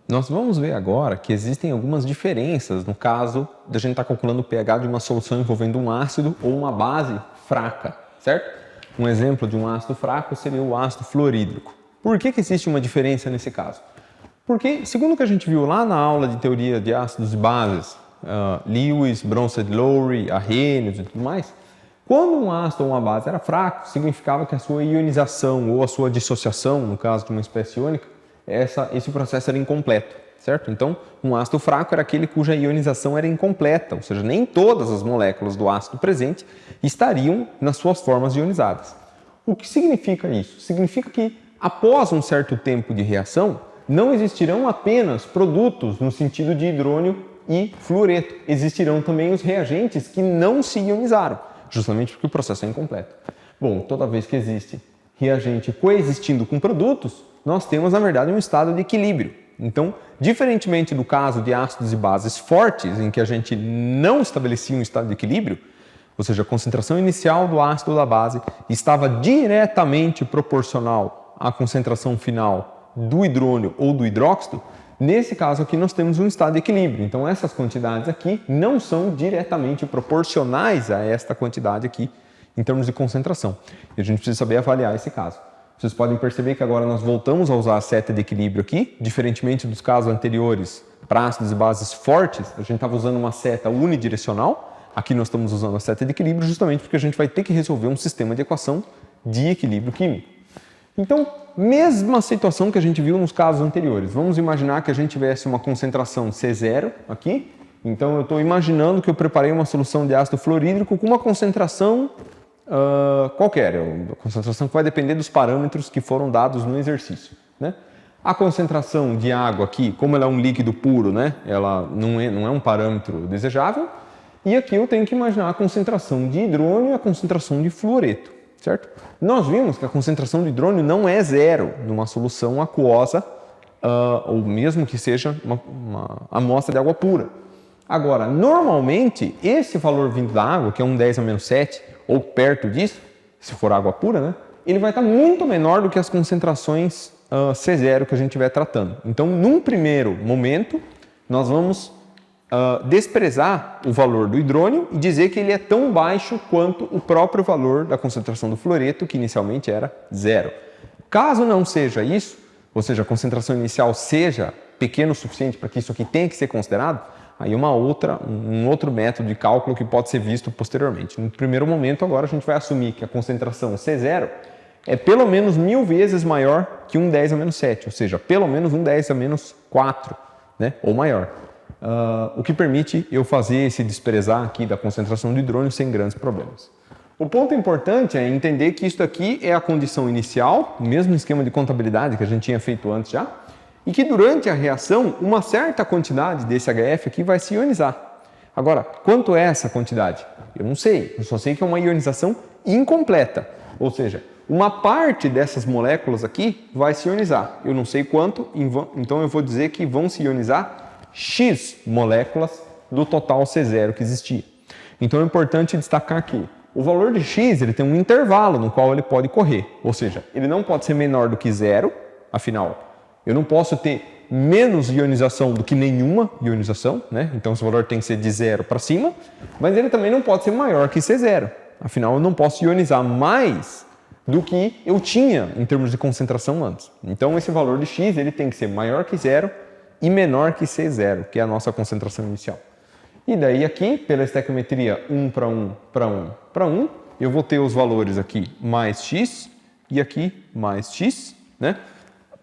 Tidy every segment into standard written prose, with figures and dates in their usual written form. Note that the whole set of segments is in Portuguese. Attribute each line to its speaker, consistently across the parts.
Speaker 1: nós vamos ver agora que existem algumas diferenças no caso de a gente estar calculando o pH de uma solução envolvendo um ácido ou uma base fraca, certo? Um exemplo de um ácido fraco seria o ácido fluorídrico. Por que existe uma diferença nesse caso? Porque, segundo o que a gente viu lá na aula de teoria de ácidos e bases, Lewis, Bronsted-Lowry, Arrhenius e tudo mais, quando um ácido ou uma base era fraco, significava que a sua ionização ou a sua dissociação, no caso de uma espécie iônica, esse processo era incompleto, certo? Então, um ácido fraco era aquele cuja ionização era incompleta, ou seja, nem todas as moléculas do ácido presente estariam nas suas formas ionizadas. O que significa isso? Significa que, após um certo tempo de reação, não existirão apenas produtos no sentido de hidrônio e fluoreto, existirão também os reagentes que não se ionizaram, justamente porque o processo é incompleto. Bom, toda vez que existe reagente coexistindo com produtos, nós temos, na verdade, um estado de equilíbrio. Então, diferentemente do caso de ácidos e bases fortes, em que a gente não estabelecia um estado de equilíbrio, ou seja, a concentração inicial do ácido ou da base estava diretamente proporcional à concentração final do hidrônio ou do hidróxido, nesse caso aqui nós temos um estado de equilíbrio. Então, essas quantidades aqui não são diretamente proporcionais a esta quantidade aqui em termos de concentração. E a gente precisa saber avaliar esse caso. Vocês podem perceber que agora nós voltamos a usar a seta de equilíbrio aqui, diferentemente dos casos anteriores para ácidos e bases fortes, a gente estava usando uma seta unidirecional, aqui nós estamos usando a seta de equilíbrio justamente porque a gente vai ter que resolver um sistema de equação de equilíbrio químico. Então, mesma situação que a gente viu nos casos anteriores. Vamos imaginar que a gente tivesse uma concentração C0 aqui, então eu estou imaginando que eu preparei uma solução de ácido fluorídrico com uma concentração qualquer, a concentração que vai depender dos parâmetros que foram dados no exercício, né? A concentração de água aqui, como ela é um líquido puro, né? Ela não é um parâmetro desejável, e aqui eu tenho que imaginar a concentração de hidrônio e a concentração de fluoreto, certo? Nós vimos que a concentração de hidrônio não é zero numa solução aquosa, ou mesmo que seja uma amostra de água pura. Agora, normalmente, esse valor vindo da água, que é um 10 a menos 7, ou perto disso, se for água pura, né? Ele vai estar muito menor do que as concentrações C0 que a gente estiver tratando. Então, num primeiro momento, nós vamos desprezar o valor do hidrônio e dizer que ele é tão baixo quanto o próprio valor da concentração do fluoreto, que inicialmente era 0. Caso não seja isso, ou seja, a concentração inicial seja pequeno o suficiente para que isso aqui tenha que ser considerado, aí um outro método de cálculo que pode ser visto posteriormente. No primeiro momento, agora a gente vai assumir que a concentração C0 é pelo menos 1000 vezes maior que um 10 a menos 7, ou seja, pelo menos um 10 a menos 4, né? Ou maior. O que permite eu fazer esse desprezar aqui da concentração de hidrônio sem grandes problemas. O ponto importante é entender que isso aqui é a condição inicial, o mesmo esquema de contabilidade que a gente tinha feito antes já, e que durante a reação, uma certa quantidade desse HF aqui vai se ionizar. Agora, quanto é essa quantidade? Eu não sei, eu só sei que é uma ionização incompleta, ou seja, uma parte dessas moléculas aqui vai se ionizar. Eu não sei quanto, então eu vou dizer que vão se ionizar X moléculas do total C0 que existia. Então é importante destacar que o valor de X ele tem um intervalo no qual ele pode correr, ou seja, ele não pode ser menor do que 0, afinal, eu não posso ter menos ionização do que nenhuma ionização, né? Então esse valor tem que ser de 0 para cima, mas ele também não pode ser maior que C0, afinal eu não posso ionizar mais do que eu tinha em termos de concentração antes. Então esse valor de X ele tem que ser maior que 0 e menor que C0, que é a nossa concentração inicial. E daí aqui, pela estequiometria 1 para 1 para 1 para 1, eu vou ter os valores aqui mais X e aqui mais X, né?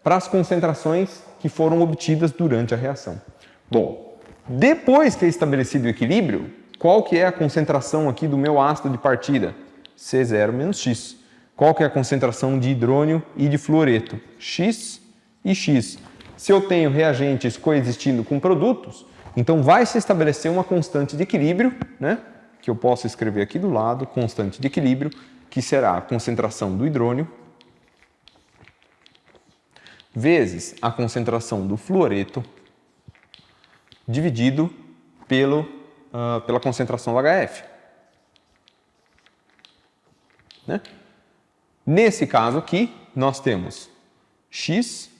Speaker 1: Para as concentrações que foram obtidas durante a reação. Bom, depois que é estabelecido o equilíbrio, qual que é a concentração aqui do meu ácido de partida? C0 menos X. Qual que é a concentração de hidrônio e de fluoreto? X e X. Se eu tenho reagentes coexistindo com produtos, então vai se estabelecer uma constante de equilíbrio, né? Que eu posso escrever aqui do lado, constante de equilíbrio, que será a concentração do hidrônio vezes a concentração do fluoreto dividido pela concentração do HF. Né? Nesse caso aqui, nós temos X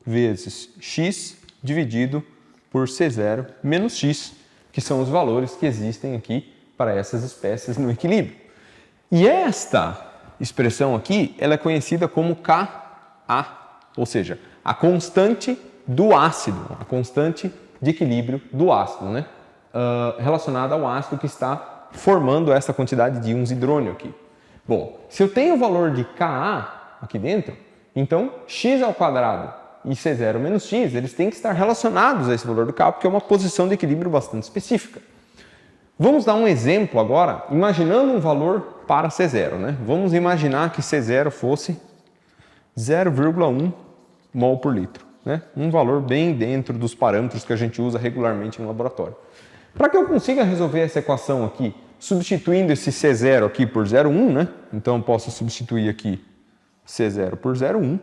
Speaker 1: vezes X dividido por C0 menos X, que são os valores que existem aqui para essas espécies no equilíbrio. E esta expressão aqui, ela é conhecida como Ka, ou seja, a constante do ácido, a constante de equilíbrio do ácido, né? Relacionada ao ácido que está formando essa quantidade de íons hidrônio aqui. Bom, se eu tenho o valor de Ka aqui dentro, então x ao quadrado e C0 menos x, eles têm que estar relacionados a esse valor do K, porque é uma posição de equilíbrio bastante específica. Vamos dar um exemplo agora, imaginando um valor para C0, né? Vamos imaginar que C0 fosse 0,1 mol por litro, né? Um valor bem dentro dos parâmetros que a gente usa regularmente no laboratório. Para que eu consiga resolver essa equação aqui, substituindo esse C0 aqui por 0,1, né? Então eu posso substituir aqui C0 por 0,1.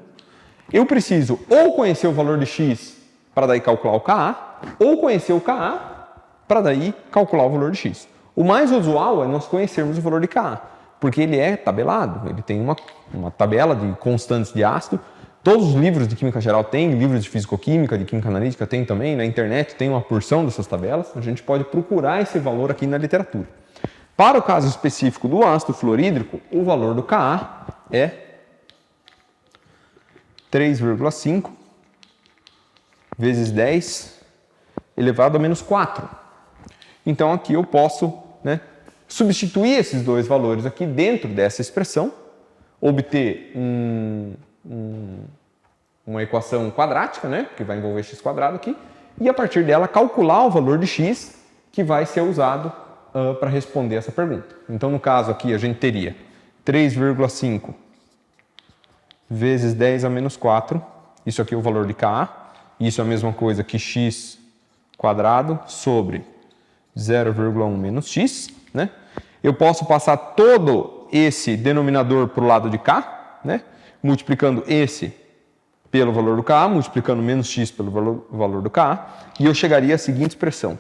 Speaker 1: Eu preciso ou conhecer o valor de x para daí calcular o Ka, ou conhecer o Ka para daí calcular o valor de x. O mais usual é nós conhecermos o valor de Ka, porque ele é tabelado, ele tem uma tabela de constantes de ácido. Todos os livros de química geral têm, livros de fisicoquímica, de química analítica tem também, na internet tem uma porção dessas tabelas, a gente pode procurar esse valor aqui na literatura. Para o caso específico do ácido fluorídrico, o valor do Ka é 3,5 vezes 10 elevado a menos 4. Então aqui eu posso, né, substituir esses dois valores aqui dentro dessa expressão, obter uma equação quadrática, né, que vai envolver x quadrado aqui, e a partir dela calcular o valor de x que vai ser usado para responder essa pergunta. Então no caso aqui a gente teria 3,5 vezes 10 a menos 4, isso aqui é o valor de Ka, isso é a mesma coisa que x quadrado sobre 0,1 menos x, né? Eu posso passar todo esse denominador para o lado de K, né? Multiplicando esse pelo valor do Ka, multiplicando menos x pelo valor do Ka, e eu chegaria à seguinte expressão,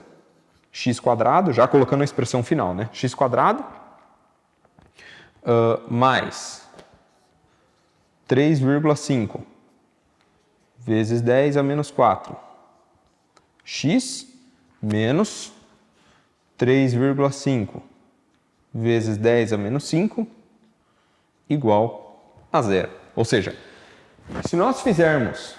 Speaker 1: x quadrado, já colocando a expressão final, né? X quadrado mais 3,5 vezes 10 a menos 4, x menos 3,5 vezes 10 a menos 5 igual a zero. Ou seja, se nós fizermos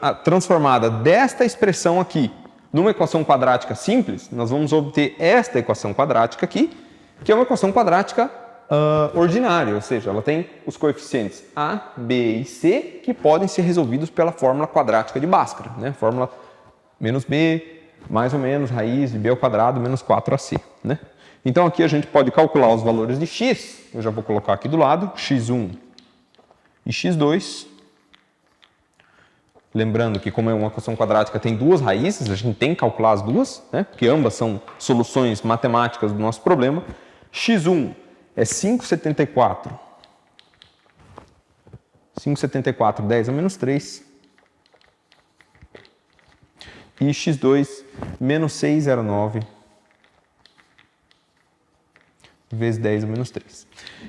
Speaker 1: a transformada desta expressão aqui numa equação quadrática simples, nós vamos obter esta equação quadrática aqui, que é uma equação quadrática ordinária, ou seja, ela tem os coeficientes A, B e C que podem ser resolvidos pela fórmula quadrática de Bhaskara, né? Fórmula menos B, mais ou menos, raiz de B ao quadrado menos 4AC, né? Então aqui a gente pode calcular os valores de x, eu já vou colocar aqui do lado, x1 e x2. Lembrando que como é uma equação quadrática tem duas raízes, a gente tem que calcular as duas, né? Porque ambas são soluções matemáticas do nosso problema. x1 é 5,74. 5,74, 10 a menos 3. E x2, menos 6,09 vezes 10 a menos 3.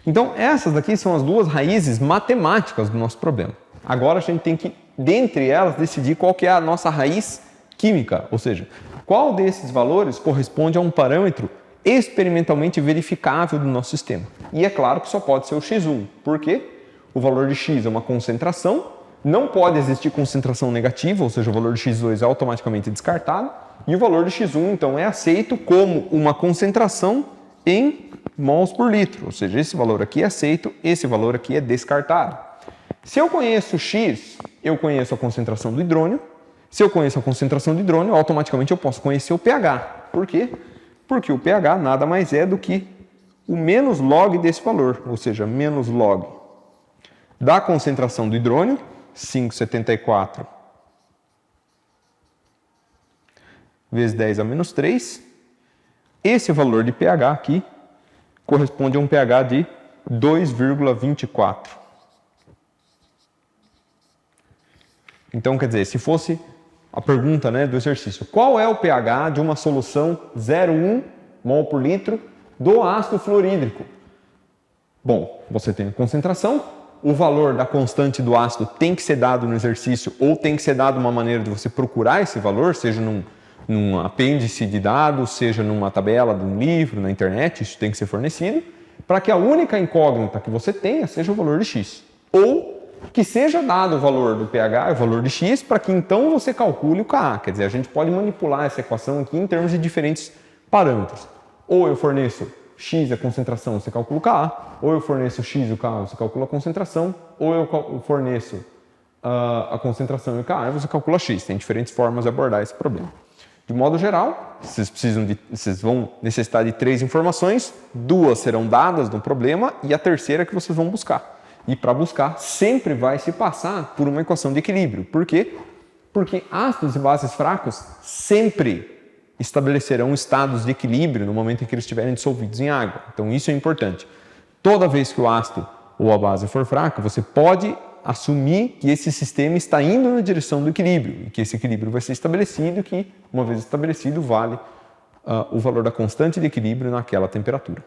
Speaker 1: Então, essas daqui são as duas raízes matemáticas do nosso problema. Agora a gente tem que, dentre elas, decidir qual que é a nossa raiz química, ou seja, qual desses valores corresponde a um parâmetro experimentalmente verificável do nosso sistema. E é claro que só pode ser o x1, porque o valor de x é uma concentração, não pode existir concentração negativa, ou seja, o valor de x2 é automaticamente descartado, e o valor de x1, então, é aceito como uma concentração em mols por litro, ou seja, esse valor aqui é aceito, esse valor aqui é descartado. Se eu conheço x, eu conheço a concentração do hidrônio. Se eu conheço a concentração do hidrônio, automaticamente eu posso conhecer o pH. Por quê? Porque o pH nada mais é do que o menos log desse valor, ou seja, menos log da concentração do hidrônio, 5,74 vezes 10 a menos 3. Esse valor de pH aqui corresponde a um pH de 2,24. Então, quer dizer, se fosse a pergunta, né, do exercício, qual é o pH de uma solução 0,1 mol por litro do ácido fluorídrico? Bom, você tem a concentração, o valor da constante do ácido tem que ser dado no exercício ou tem que ser dado uma maneira de você procurar esse valor, seja num apêndice de dados, seja numa tabela de um livro, na internet, isso tem que ser fornecido, para que a única incógnita que você tenha seja o valor de x. Ou que seja dado o valor do pH e o valor de x, para que então você calcule o Ka. Quer dizer, a gente pode manipular essa equação aqui em termos de diferentes parâmetros. Ou eu forneço x a concentração, você calcula o Ka, ou eu forneço x e o Ka, você calcula a concentração, ou eu forneço a concentração e o Ka, você calcula x. Tem diferentes formas de abordar esse problema. De modo geral, vocês vão necessitar de 3 informações, 2 serão dadas no problema e a terceira que vocês vão buscar. E para buscar, sempre vai se passar por uma equação de equilíbrio. Por quê? Porque ácidos e bases fracos sempre estabelecerão estados de equilíbrio no momento em que eles estiverem dissolvidos em água. Então isso é importante. Toda vez que o ácido ou a base for fraca, você pode assumir que esse sistema está indo na direção do equilíbrio e que esse equilíbrio vai ser estabelecido e que, uma vez estabelecido, vale o valor da constante de equilíbrio naquela temperatura.